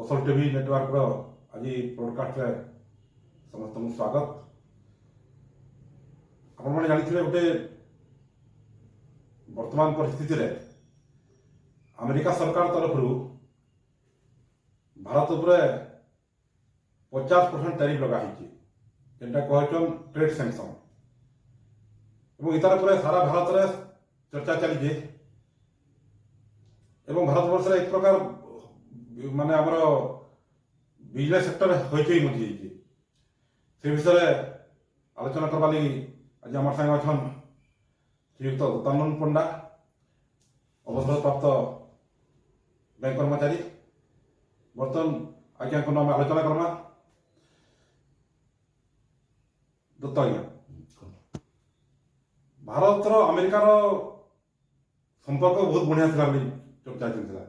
Kosal TV network आज broadcast समस्त स्वागत। आपने जानी गोटे वर्तमान परिस्थिति रे अमेरिका सरकार तरफ भारत उपर 50% टैरिफ लगाई कहन ट्रेड सैंक्शन इतार पर सारा भारत रे चर्चा चली भारत वर्ष एक प्रकार माने आमर बिजनेस सेक्टर होइके मझी से विषय आलोचना करवा लगी आज आम संगे अच्छा श्रीयुक्त दत्तानंद पंडा अवसरप्राप्त बैंक कर्मचारी बर्तमान आज्ञा को आम आलोचना करमा दत्त आज्ञा भारत अमेरिकार संपर्क बहुत बढ़िया था चर्चा चलता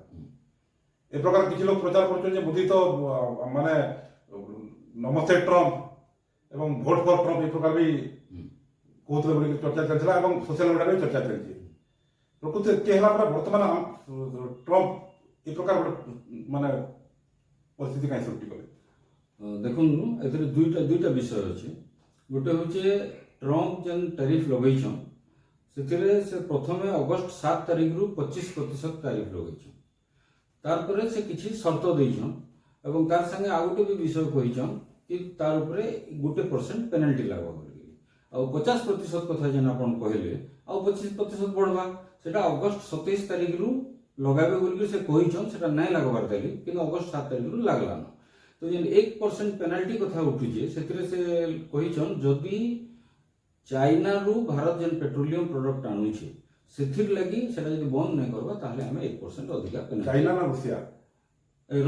ए प्रकार किसी लोग प्रचार कर बुद्धि तो माने नमस्ते ट्रम्प एवं भोट फॉर ट्रम्प ए प्रकार भी कहते चर्चा चलता सोशल मीडिया में चर्चा चलती प्रकृति किए बर्तमान ट्रम्प ए प्रकार माने परिस्थिति कहीं सृष्टि कले देखो दुईटा विषय अच्छे गोटे हूँ ट्रम्प जेन टैरिफ लगे से प्रथम अगस्ट 7 तारिख रु 25% टैरिफ लगे तार से किसी शर्त देछन एवं तार संगे आ गोटे भी विषय कहिछन कि तार उपरे गोटे % पेनल्टी लागो आ 50% कथा जेन आपन कहले आ 25% बढ़वा सेटा अगस्त 27 तारिख रु लगाबे बोली से कहिछन सेटा नै लागबार देली कि अगस्त 7 तारिख रु लागला तो जेन 1% पेनल्टी कथा उठुजे सेतिरे से कहिछन जदि चाइना रु भारत जेन पेट्रोलियम प्रोडक्ट आणुछे सेथिर लगी सेटा यदि बंद नहीं करबा ताहले हमें 1% अधिका पेनल्टी चाइना ना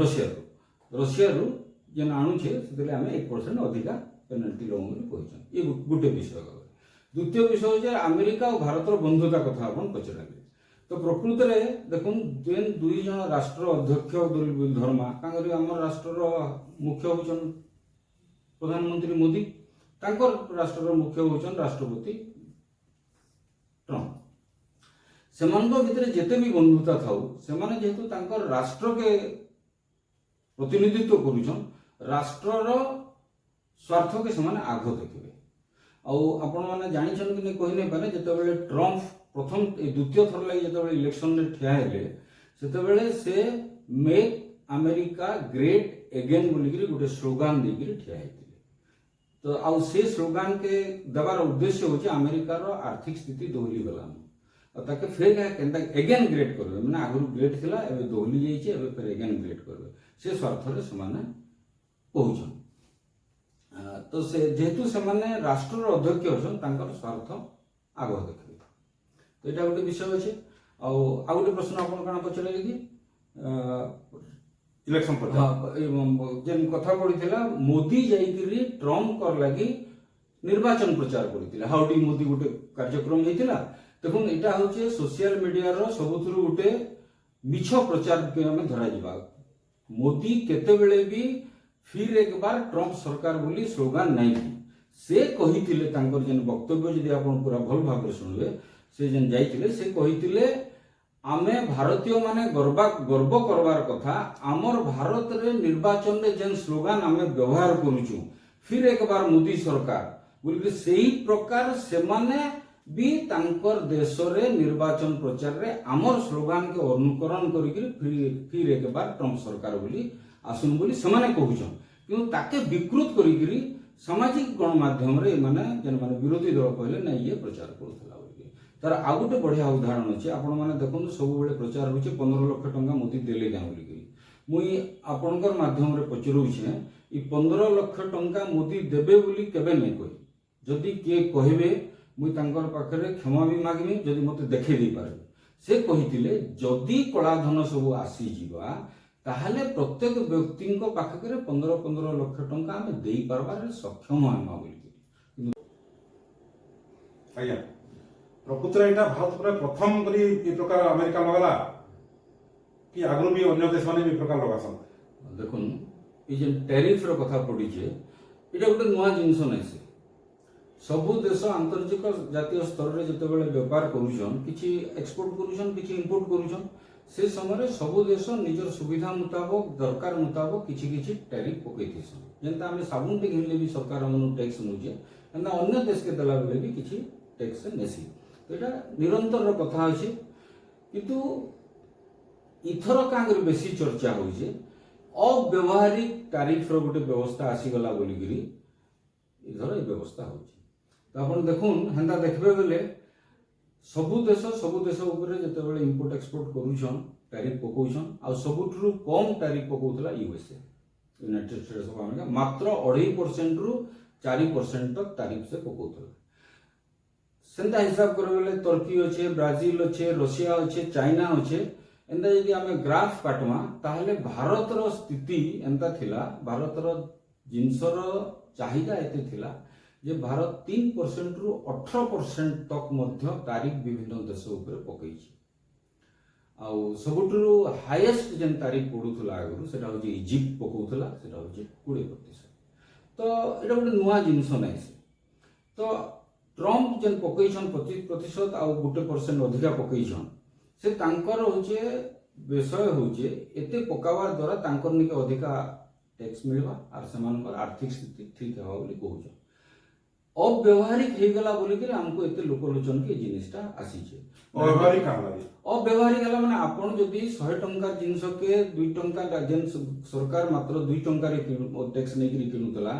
रशिया रु जेन आणुछे सेतिले हमें 1% अधिका पेनल्टी लगो बोली कहिछन ये गुटे विषय गले। द्वितीय विषय जे अमेरिका और भारत रो बंधुता कथा अपन पचराले तो प्रकृत रे देखुन जेन दुई जन राष्ट्र अध्यक्ष धर्मा कांगरी हमर राष्ट्र रो मुख्य होचन प्रधानमंत्री मोदी तांकर राष्ट्र रो मुख्य होचन राष्ट्रपति ट्रम्प सेमान भितर जेते भी बंधुता थाउ सेमाने जेहेतु तांकर राष्ट्र के प्रतिनिधित्व करुछन राष्ट्र स्वार्थ के सेमाने आग देखिबे आपण माने जानिछन कि नै कहि नै पारे जेतेबेले ट्रम्प प्रथम द्वितीय थर लागि जेतेबेले इलेक्शन रे ठिया हेले सेतेबेले से मेक अमेरिका ग्रेट अगेन बोलिकरी गोटे स्लोगान देकरी ठिया हेतिले तो आउ से स्लोगान के देवार उद्देश्य होचे अमेरिकार आर्थिक स्थिति दोहली गलान ताके फिर केनता अगेन ग्रेट करबे माने आगु ग्रेट थिला एबे दोहली जाइछे एबे फिर अगेन ग्रेट करबे से स्वार्थ रे समान पहुचन तो से जेहेतु समान राष्ट्र अध्यक्ष अछन तांकर स्वार्थ आगो देखबे तो एटा गोटे विषय अछि आ गोटे प्रश्न आपन काना पचले कि इलेक्शन पर जेन कथा पड़ीथिला मोदी जाइकरी ट्रम्प कर लागि निर्वाचन प्रचार करथिला हाउडी मोदी गोटे कार्यक्रम हेतिला देखुन एटा होचे सोशल मीडिया रो सबुथुरु गोटे मिछ प्रचार के हमें धरा जिबा मोदी केते बेले भी फिर एक बार ट्रम्प सरकार बोली स्लोगान नहीं से कहिथिले तांकर जेन वक्तव्य जदि आपण पूरा भल भाबरे सुनबे से जेन जाइथिले से कहिथिले आमे भारतीय माने गर्व करवार कथा आमर भारत रे निर्वाचन रे जेन स्लोगान आमे व्यवहार करूछु फिर एक बार मोदी सरकार बोली सेही प्रकार से माने भी तांकर देश रे निर्वाचन प्रचार रे आमर स्लोगान के अनुकरण करिकरी फिर एक बार ट्रम्प सरकार बोली आसुन बोली समाने कहूछन किंतु ताके विकृत करिकरी सामाजिक गणमाध्यम रे माने जेन माने विरोधी दल कहले नै ये प्रचार करथला बोली तार आ गोटे बढ़िया उदाहरण अछि आपण माने देखन सब बेले प्रचार होचे 15 लाख टंका मोदी देले गां बोली मुई आपनकर माध्यम रे पचरुछे ई 15 लाख टंका मोदी देबे बोली केबे नै कहि जदि के कहिबे मुई तांकर पाखरे क्षमा भी मागमी जदि मते देखै दै पारे से कहितिले जदि कला धन सब आसी जीवा ताहले प्रत्येक व्यक्ति को पाखरे 15 लाख टंका हमें देई परबार सक्षम होमा बोली आज्ञा प्रकृत रे एटा भारत पर प्रथम करी ए प्रकार अमेरिका लगला कि आगु भी अन्य देश माने भी प्रकार लगासन देखुन ई जे टैरिफ रो कथा पड़ी जे एटा गोटे नया जिंस नै से सबु देश आंतर्जातिक जातीय स्तर रे जते बेले व्यापार करूछन किछि एक्सपोर्ट करूछन किछि इंपोर्ट करूछन से समय सब देश निजर सुविधा मुताबक दरकार मुताबक किछि किछि टैरिफ पकईथीसन जेनता आम साबुन टे घिनले भी सरकार हमन टैक्स नउचे एना अन्य देश के देला बेले भी किछि टैक्स नेसी तो एटा निरंतर कथा अछि किंतु इथर कांगर बेसी चर्चा होइजे अव्यवहारिक टैरिफ रो गोटे व्यवस्था आसीगला बोलिगिरी इधर ये व्यवस्था होची तो आपण देखुन हेंदा देखबे बेले सबु देश उपरे जते बेले इंपोर्ट एक्सपोर्ट करूछन टैरिफ पकोछन आ सबुठु कम टैरिफ पकोतला USA United States of America मात्र 2.5% रु 4% तक टैरिफ से पकोतला सेंता हिसाब करे बेले तुर्की अच्छे ब्राजील अच्छे रशिया अच्छे चाइना अच्छे एंदा यदि आमे ग्राफ काटमा ताहले भारतर स्थिति एंता थिला भारतर जिनसर चाहिदा एते थिला जे भारत 3% रु 18% तक मध्य तारीख विभिन्न देश ऊपर पकईछि आउ सबुठु हाईएस्ट जेन तारीख पडुथला आगु सेटा होची इजिप्ट पकौथला सेटा होची 20% तो एटा गोटे नुआ जिंस नै तो ट्रम्प जेन पकईछन 25% आउ 1% अधिका पकईछन से तांकर होचे विषय होचे एते पकावार द्वारा तांकर निके अधिका टैक्स मिलवा आर समान आर्थिक स्थिति ठीक हेबा बोली कहउछ अव्यवहारिक हेगला बोली कि हमको एते लोकलोचन के जिनिसटा आसीचे अव्यवहारिक काला अव्यवहारिक हला माने आपण जदी 100 टंका जिंस के 2 टंका जेन सरकार मात्र 2 टंका रे टैक्स नै कि किनुतला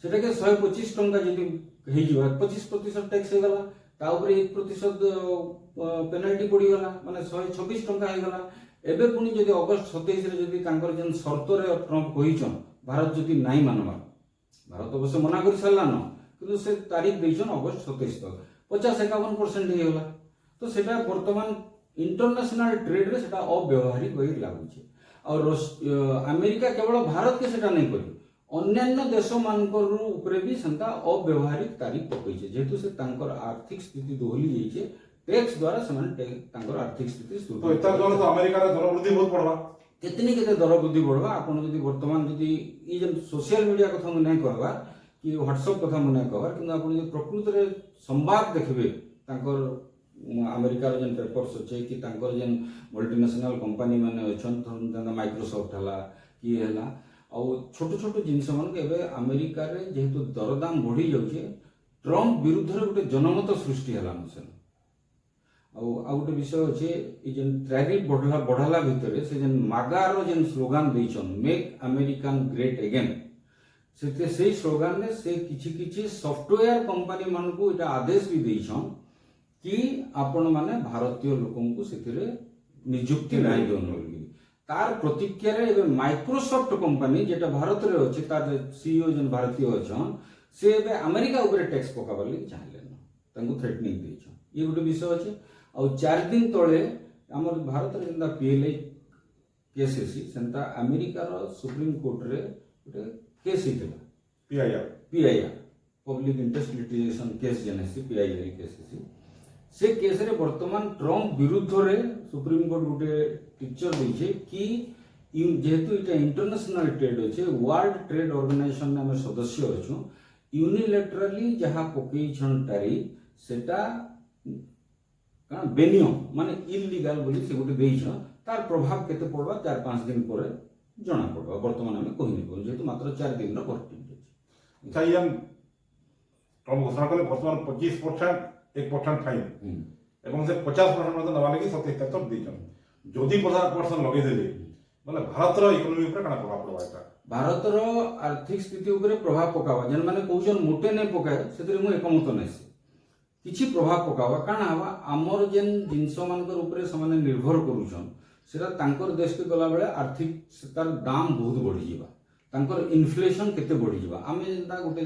सेटा के 125 टंका जदी हे जिवा 25% टैक्स हेगला ता ऊपर 1% पेनल्टी पड़ी गला माने 126 टंका हे गला एबे पुनी जदी अगस्त 27 रे जदी तांकर जेन शर्त रे ट्रम्प कहिछन भारत जदी नाही मानवा भारत अवश्य मना कर सारला न किंतु से तारीख देछन अगस्त 27 तक 50-51% हे गला तो सेटा वर्तमान इंटरनेशनल ट्रेड रे सेटा अव्यवहारिक होई लागुचे और अमेरिका केवल भारत के सेटा नहीं करी अन्यान्य देश मानकर ऊपर भी सेंता अव्यवहारिक तारीख पकईचे जेहेतु से तांकर आर्थिक स्थिति दोहली जाइए टैक्स द्वारा से तांकर आर्थिक स्थिति तो इतना द्वारा तो अमेरिका रे दर वृद्धि बहुत बढ़वा कितनी केते दर वृद्धि बढ़वा आपण जदी वर्तमान जदी ई जे सोशल मीडिया कथा हम नहीं कहबा कि व्हाट्सएप कथा हम नहीं कहबा किंतु आपण जदी प्रकृत रे संवाद देखबे तांकर अमेरिका रे जेन पेपर्स अछि कि तांकर जेन मल्टीनेशनल कंपनी माने अछन त माइक्रोसॉफ्ट हला कि हला आ छोट छोट जिनस मन के एबे अमेरिका रे जेहेतु दरदाम बढ़ी जाउचे ट्रम्प विरुद्ध रे गोटे जनमत सृष्टि हला नसन आ गोटे विषय अछि ई जेन टैरिफ बढ़ला भितरे से जेन मागार जेन स्लोगान दैछन मेक अमेरिकन ग्रेट अगेन से स्लोगान ने से किछि सॉफ्टवेयर कंपनी मान को एटा आदेश भी दैछन कि आपण माने भारतीय लोकन को सेथिरे नियुक्ति नाही दोन बोली तार प्रतिक्रिया रे एबे माइक्रोसॉफ्ट कंपनी जेटा भारत रे अछि तार सीईओ जन भारतीय अछन से एबे अमेरिका ऊपर टैक्स पकाबली चाहले न तांको थ्रेटनिंग दैछन ये गोटे विषय अछि और 4 दिन तळे हमर भारत रे जेंदा पीएलआई केस अछि सेंता अमेरिका रो सुप्रीम कोर्ट रे गोटे केस हितला PIR public interest litigation case जेनेसी पीआईआर केस अछि से केस रे वर्तमान ट्रम्प विरुद्ध रे सुप्रीम कोर्ट गोटे टीचर दैछे कि जेहेतु इटा इंटरनेशनल ट्रेड अछि वर्ल्ड ट्रेड ऑर्गेनाइजेशन में हम सदस्य अछु यूनिलैटरली जहा पकई छन टैरिफ सेटा का बेनियम माने इलीगल बोली से गोटे देइछ तार प्रभाव केते पड़बा 4-5 दिन परे जणा पड़बा वर्तमान हम कहिनी कोन जेहेतु मात्र 4 दिन रो वर्किंग अछि चाइयन ट्रम्प घोषणा कले वर्तमान 25% 1% फाइन এবং से 50% মতো নবা লাগি 27 তক দিছন যদি 50% লগাই দেলে মানে ভারতৰ ইকোনমি উপরে কানা প্রভাব পড়বা এটা ଭାରତର ଆର୍ଥିକ ସ୍ଥିତି ଉପରେ ପ୍ରଭାବ ପକାବା ଯେନ୍ ମାନେ କହୁଛନ୍ ମୋଟେ ନାଇଁ ପକାଏ ସେଥିରେ ମୁଁ ଏକମତ ନାହିଁ କିଛି ପ୍ରଭାବ ପକାବା କାଣା ହବା ଆମର ଯେନ୍ ଜିନିଷ ମାନଙ୍କର ଉପରେ ସେମାନେ ନିର୍ଭର କରୁଛନ୍ ସେଟା ତାଙ୍କର ଦେଶକେ ଗଲା बेले आर्थिक तार दाम बहुत बढ़ी ଯିବା ତାଙ୍କର ଇନଫ୍ଲେସନ କେତେ बढ़ी ଯିବା ଆମେ ଯେନ୍ତା ଗୋଟେ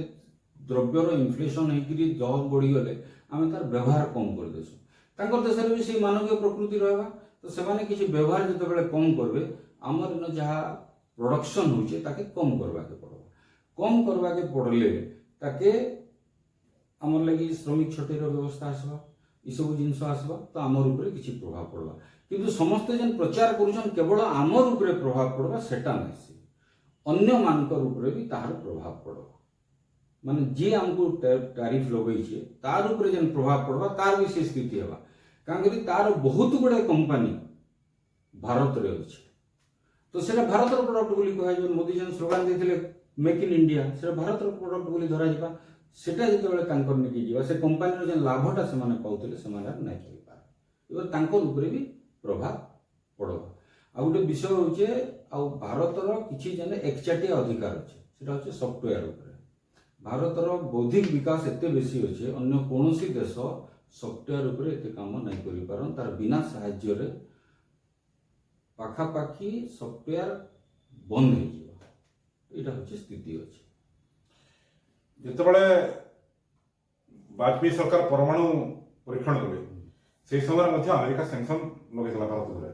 ଦ୍ରବ୍ୟର ଇନଫ୍ଲେସନ ହେଇକିରି ଦର बढ़ी गले ଆମେ ତାର ବ୍ୟବହାର କम କରି ଦେସୁ ତାଙ୍କର ଦେଶରେ ବି ସେଇ ମାନବୀୟ ପ୍ରକୃତି ରହିବା ତ ସେମାନେ କିଛି ବ୍ୟବହାର ଯେତେବେଳେ କମ करबे ଆମର ନ ଯାହା प्रोडक्शन होचे ताके कम करवा के पड़ो कम करवा के पड़ले ताके हमर लगी श्रमिक छटेर व्यवस्था आसबा ई सब जिंस आसबा तो हमर ऊपर किछि प्रभाव पड़बा किंतु समस्त जन प्रचार करूछन केवल हमर ऊपर प्रभाव पड़बा सेटा नै अन्य मानकर ऊपर भी तार प्रभाव पड़ो माने जे हमको टैरिफ लगै छै तार ऊपर जन प्रभाव पड़बा तार भी से स्थिति हेबा कांगरी तार बहुत बड़े कंपनी ଭାରତରେ ଅଛି। ତ ସେଇଟା ଭାରତର ପ୍ରଡକ୍ଟ ବୋଲି କୁହାଯିବ। ମୋଦି ଯେନ୍ ସ୍ଲୋଗାନ ଦେଇଥିଲେ ମେକ୍ ଇନ୍ ଇଣ୍ଡିଆ, ସେଇଟା ଭାରତର ପ୍ରଡକ୍ଟ ବୋଲି ଧରାଯିବା। ସେଟା ଯେତେବେଳେ ତାଙ୍କର ନେଇକି ଯିବା, ସେ କମ୍ପାନୀର ଯେନ୍ ଲାଭଟା ସେମାନେ ପାଉଥିଲେ ସେମାନେ ଆଉ ନାଇଁ ପାଇପାରେ। ଏବେ ତାଙ୍କର ଉପରେ ବି ପ୍ରଭାବ ପଡ଼ବା। ଆଉ ଗୋଟେ ବିଷୟ ହଉଛି, ଆଉ ଭାରତର କିଛି ଯେନ୍ ଏକଚାଟିଆ ଅଧିକାର ଅଛି, ସେଟା ହচ্ছে ସଫ୍ଟୱେୟାର ଉପରେ। ଭାରତର ବୌଦ୍ଧିକ ବିକାଶ ଏତେ ବେଶୀ ଅଛି, ଅନ୍ୟ କୌଣସି ଦେଶ ସଫ୍ଟୱେୟାର ଉପରେ ଏତେ କାମ ନାଇଁ କରିପାରନ୍। ତାର ବିନା ସାହାଯ୍ୟରେ ପାଖାପାଖି ସଫ୍ଟୱେୟାର ବନ୍ଦ ହେଇଯିବ। ଏଇଟା ହচ্ছে ସ୍ଥିତି ଅଛି। ଯେତେବେଳେ ବାଜପେୟୀ ସରକାର ପରମାଣୁ ପରୀକ୍ଷଣ କଲେ, ସେହି ସମୟରେ ମଧ୍ୟ ଆମେରିକା ସାଂସନ ଲଗେଇଥିଲା ଭାରତ ଉପରେ,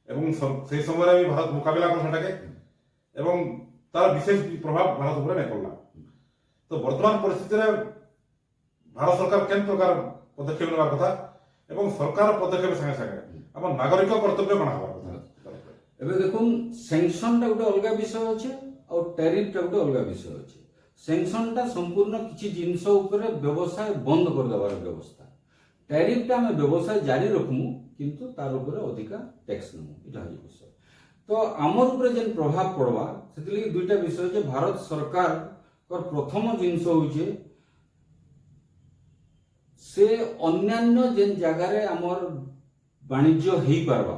ଏବଂ ସେହି ସମୟରେ ବି ଭାରତ ମୁକାବିଲା କଲା ସେଟାକେ, ଏବଂ ତାର ବିଶେଷ ପ୍ରଭାବ ଭାରତ ଉପରେ ନାଇଁ ପଡିଲା। ତ ବର୍ତ୍ତମାନ ପରିସ୍ଥିତିରେ ଭାରତ ସରକାର କେନ୍ ପ୍ରକାର ପଦକ୍ଷେପ ନେବା କଥା, ଏବଂ ସରକାର ପଦକ୍ଷେପ ସାଙ୍ଗେ ସାଙ୍ଗେ ଆମ ନାଗରିକ କର୍ତ୍ତବ୍ୟ କ'ଣ ହେବା କଥା? ଏବେ ଦେଖୁন, ସାংশনটা ଗୋଟେ ଅଲଗା ବିଷୟ ଅଛି, ଆଉ ଟ୍ୟାରିଫଟା ଗୋଟେ ଅଲଗା ବିଷୟ ଅଛି। ସାংশনଟା ସମ୍ପୂର୍ଣ୍ଣ କିଛି ଜିନିଷ ଉପରେ ବ୍ୟବସାୟ ବନ୍ଦ କରିଦେବାର ବ୍ୟବସ୍ଥା। ଟ୍ୟାରିଫଟା ଆମେ ବ୍ୟବସାୟ ଜାରି ରଖମୁ, କିନ୍ତୁ ତାର ଉପରେ ଅଧିକା ଟ୍ୟାକ୍ସ ନେମୁ। ଏଇଟା ହଉଛି ବିଷୟ। ତ ଆମର ଉପରେ ଯେନ୍ ପ୍ରଭାବ ପଡ଼ବା, ସେଥିଲାଗି ଦୁଇଟା ବିଷୟ ଯେ ଭାରତ ସରକାରଙ୍କର ପ୍ରଥମ ଜିନିଷ ହଉଛି ସେ ଅନ୍ୟାନ୍ୟ ଯେନ୍ ଜାଗାରେ ଆମର ବାଣିଜ୍ୟ ହେଇପାରବା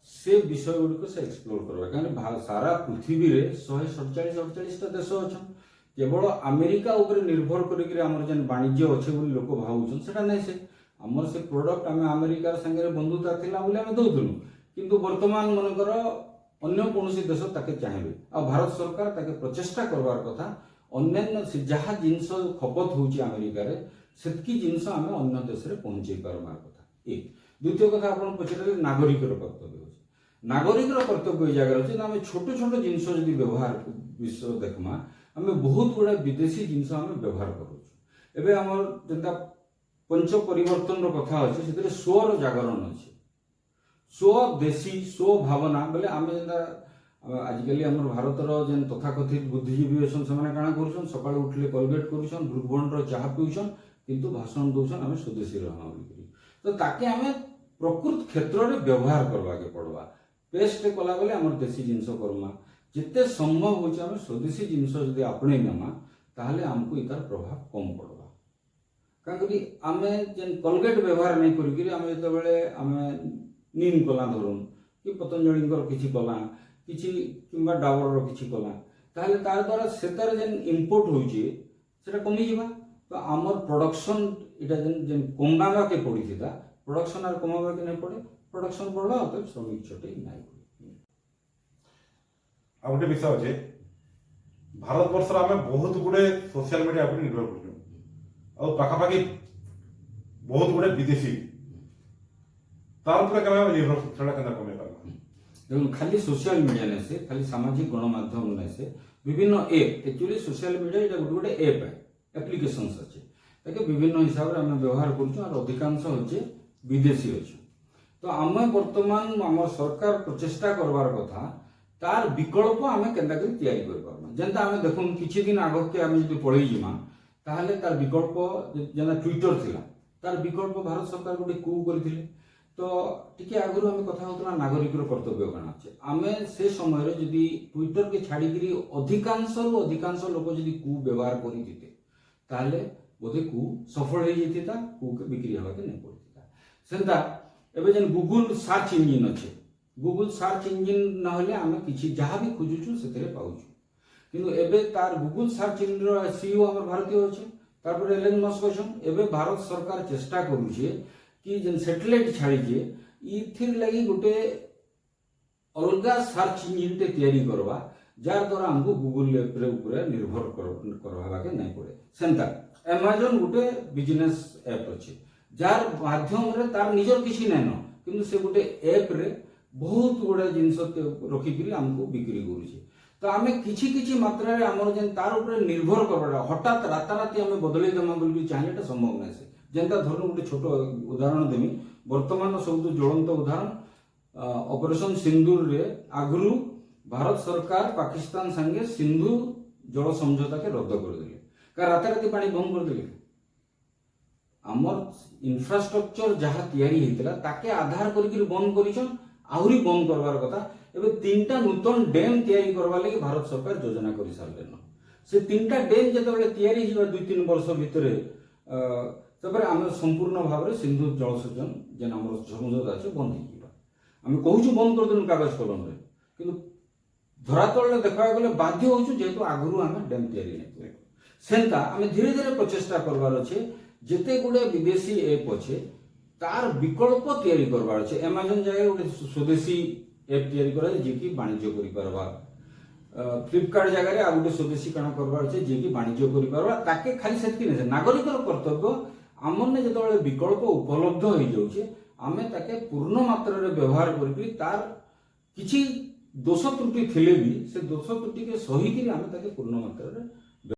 ସେ ବିଷୟ ଗୁଡ଼ିକ ସେ ଏକ୍ସପ୍ଲୋର କରିବା। କାରଣ ସାରା ପୃଥିବୀରେ 147-148ଟା ଦେଶ ଅଛନ୍। କେବଳ ଆମେରିକା ଉପରେ ନିର୍ଭର କରିକି ଆମର ଯେନ୍ ବାଣିଜ୍ୟ ଅଛେ ବୋଲି ଲୋକ ଭାବୁଛନ୍, ସେଟା ନାଇଁ। ସେ ଆମର ସେ ପ୍ରଡକ୍ଟ ଆମେ ଆମେରିକାର ସାଙ୍ଗରେ ବନ୍ଧୁତା ଥିଲା ବୋଲି ଆମେ ଦଉଥିଲୁ, କିନ୍ତୁ ବର୍ତ୍ତମାନ ମନେକର ଅନ୍ୟ କୌଣସି ଦେଶ ତାକେ ଚାହିଁବେ, ଆଉ ଭାରତ ସରକାର ତାକେ ପ୍ରଚେଷ୍ଟା କରବାର କଥା ଅନ୍ୟାନ୍ୟ ଯାହା ଜିନିଷ ଖପତ ହଉଛି ଆମେରିକାରେ, ସେତିକି ଜିନିଷ ଆମେ ଅନ୍ୟ ଦେଶରେ ପହଞ୍ଚେଇ ପାରବାର କଥା। ଏକ। ଦ୍ୱିତୀୟ କଥା, ଆପଣ ପଚାରିଲେ ନାଗରିକର କର୍ତ୍ତବ୍ୟ ଅଛି। ନାଗରିକର କର୍ତ୍ତବ୍ୟ এই ଜାଗାରେ ଅଛି, ଆମେ ଛୋଟ ଛୋଟ ଜିନିଷ ଯଦି ବ୍ୟବହାର ବିଷୟ ଦେଖମା, ଆମେ ବହୁତ ଗୁଡ଼ା ବିଦେଶୀ ଜିନିଷ ଆମେ ବ୍ୟବହାର କରୁଛୁ। ଏବେ ଆମର ଯେନ୍ତା ପଞ୍ଚ ପରିବର୍ତ୍ତନର କଥା ଅଛି, ସେଥିରେ ସ୍ୱର ଜାଗରଣ ଅଛି। ସ୍ୱଦେଶୀ ସ୍ୱ ଭାବନା ବୋଲେ ଆମେ ଯେନ୍ତା ଆଜିକାଲି ଆମର ଭାରତର ଯେନ୍ ତଥାକଥିତ ବୁଦ୍ଧିଜୀବୀ ଅଛନ୍, ସେମାନେ କାଣା କରୁଛନ୍, ସକାଳୁ ଉଠିଲେ କଲଗେଟ୍ କରୁଛନ୍, ବ୍ରୁବଣ୍ଡର ଚାହା ପିଉଛନ୍, କିନ୍ତୁ ଭାଷଣ ଦଉଛନ୍ ଆମେ ସ୍ୱଦେଶୀ ରହମା ବୋଲିକରି। ତ ତାକେ ଆମେ ପ୍ରକୃତ କ୍ଷେତ୍ରରେ ବ୍ୟବହାର କରବାକେ ପଡ଼ବା। ପେଷ୍ଟ କଲା ବେଲେ ଆମର ଦେଶୀ ଜିନିଷ କରମା। ଯେତେ ସମ୍ଭବ ହଉଛି ଆମେ ସ୍ୱଦେଶୀ ଜିନିଷ ଯଦି ଆପଣେଇ ନେମା, ତାହେଲେ ଆମକୁ ଏତାର ପ୍ରଭାବ କମ୍ ପଡ଼ବା। କାଁ କରି ଆମେ ଯେନ୍ କଲଗେଟ୍ ବ୍ୟବହାର ନାଇଁ କରିକିରି ଆମେ ଯେତେବେଳେ ଆମେ ନିମ୍ କଲା ଧରୁନ୍, କି ପତଞ୍ଜଳିଙ୍କର କିଛି କଲା, କିଛି କିମ୍ବା ଡାବରର କିଛି କଲା, ତାହେଲେ ତାର ଦ୍ୱାରା ସେତାର ଯେନ୍ ଇମ୍ପୋର୍ଟ ହଉଛି ସେଟା କମିଯିବା। ତ ଆମର ପ୍ରଡକ୍ସନ এটা যেন কমাবাকে পড়িଥିଲା, প্রডকশন আর কমাবাকে নাই পড়ে, প্রডকশন বড়বা, অতএব শ্রমিক ছটেই নাই। ଆଉ ଗୋଟେ ବିଷୟ ଅଛି, ଭାରତବର୍ଷରେ ଆମେ ବହୁତ ଗୁଡେ ସୋସିଆଲ ମିଡିଆ ଉପରେ ନିର୍ଭର କରୁଛୁ, ଆଉ ପାଖାପାଖି ବହୁତ ଗୁଡେ ବିଦେଶୀ, ତାର ଉପରେ କେବେ ନିର୍ଭରଶୀଳତା କେନ୍ତା କମେଇ ପାରିବା? দেখুন, খালি সোশ্যাল মিডিয়া নাই সে, খালি সামাজিক গণমাধ্যম নাই সে, বিভিন্ন এপ। একচুয়ালি সোশ্যাল মিডিয়া এটা গোটে গোটে এপ আপ্লিকেশনস আছে, তাকে বিভিন্ন হিসাবে আমি ব্যবহার করছু, আর অধিকাংশ হচ্ছে বিদেশী অছু। তো আমি বর্তমান আমার সরকার প্রচেষ্টা করবার কথা, তার বিকল্প আমি কেনতা করে তৈরি করে পারবা। যেটা আমি দেখুন কিছুদিন আগকে আমি যদি পড়েই যামা, তাহলে তার বিকল্প যেটা টুইটর ଥିଲା, তার বিকল্প ভারত সরকার গোটে কু করেছিল। তো টিকে আগরু আমি কথা হতো নাগরিকর কর্তব্য কাଣା আছে, আমি সে সময়ের যদি টুইটরকে ছাড়িকি অধিকাংশ লোক যদি কু ব্যবহার করে দিতে, তাহলে বোধে কু সফল হয়ে যেতা, কুকে বিক্রি হওয়াকে নেই পড়িতা। সেটা এবে যেন গুগল সার্চ ইঞ্জিন আছে, গুগল সার্চ ইঞ্জিন না হলে আমি কিছু যাহা বি খুঁজুছু সেতরে পাউছু, কিন্তু এবে তার গুগল সার্চ ইঞ্জিনর সিইও আমার ভারতীয় আছে, তারপরে এলেন মস্ক অছন। এবে ভারত সরকার চেষ্টা করুছে কি যেন স্যাটেলাইট ছাড়িছে, ইথির লাগি গোটে অলগা সার্চ ইঞ্জিনটে তৈরি করবা, যার দ্বারা আমକୁ গুগল উপরে নির্ভর করবাকে নাই পড়ে। সেন্তা অ্যামাজন গোটে বিজনেস অ্যাপ আছে, যার মাধ্যমে তার নিজের কিছু নাই ন, কিন্তু সে গোটে অ্যাপ্রে বহুত গুড়া জিনিস রখিকি আমକୁ বিক্রি করুছে। তো আমি কিছু কিছু মাত্রায় আমার যেন তার উপরে নির্ভর করবা, হঠাৎ রাতারাতি আমি বদলাই দেমা বলি চাইলে এটা সম্ভব না। সে যেটা ধরুন গোটে ছোট উদাহরণ দেমি, বর্তমান সবুজ জ্বলন্ত উদাহরণ অপারেশন সিন্দুরে আগুরু ভারত সরকার পাকিস্তান সঙ্গে সিন্ধু জল সমঝোতাকে রদ্দ করে দিলে, কারণ রাতারাতি পানি বন্ধ করে দিলে। আমার ইনফ্রাস্ট্রকচর যাহা তৈরি হয়েছিল তাকে আধার করিকি বন্ধ করিছন, ଆହୁରି ବନ୍ଦ କରବାର କଥା। ଏବେ 3ଟା ନୂତନ ଡ୍ୟାମ୍ ତିଆରି କରବା ଲାଗି ଭାରତ ସରକାର ଯୋଜନା କରି ସାରିଲେନ। ସେ 3ଟା ଡ୍ୟାମ୍ ଯେତେବେଳେ ତିଆରି ହେଇଯିବା 2-3 ବର୍ଷ ଭିତରେ ତାପରେ ଆମେ ସମ୍ପୂର୍ଣ୍ଣ ଭାବରେ ସିନ୍ଧୁ ଜଳସେଚନ ଯେନ୍ ଆମର ଝମଝଟ ଅଛି ବନ୍ଦ ହେଇଯିବା। ଆମେ କହୁଛୁ ବନ୍ଦ କରିଦେଲୁ କାଗଜ କଲମରେ, କିନ୍ତୁ ଧରାତଳରେ ଦେଖିବାକୁ ଗଲେ ବାଧ୍ୟ ହଉଛୁ, ଯେହେତୁ ଆଗରୁ ଆମେ ଡ୍ୟାମ୍ ତିଆରି ନାଇଁ। ସେନ୍ତା ଆମେ ଧୀରେ ଧୀରେ ପ୍ରଚେଷ୍ଟା করবার আছে। যেতে গুড়ে বিদেশী এপ আছে তার বিকল্প তৈরি করবার আছে। অ্যামাজন জায়গায় গোটে স্বদেশী এপ তৈরি করা যে কি বাণিজ্য করি পারবা। ফ্লিপকার্ট জায়গায় আর গোটে স্বদেশী কাଣା করবার আছে যে কি বাণিজ্য করি পারবা। তাকে খালি সেতকি না, নাগরিকর কর্তব্য আমনে যেতବେଳେ বিকল্প উপলব্ধ হয়ে যাচ্ছে আমি তাকে পূর্ণ মাত্রার ব্যবহার করি তার কিছু দোষ ত্রুটি থিলে বি সে দোষ ত্রুটিকে সহিকি আমি তাকে পূর্ণ মাত্রার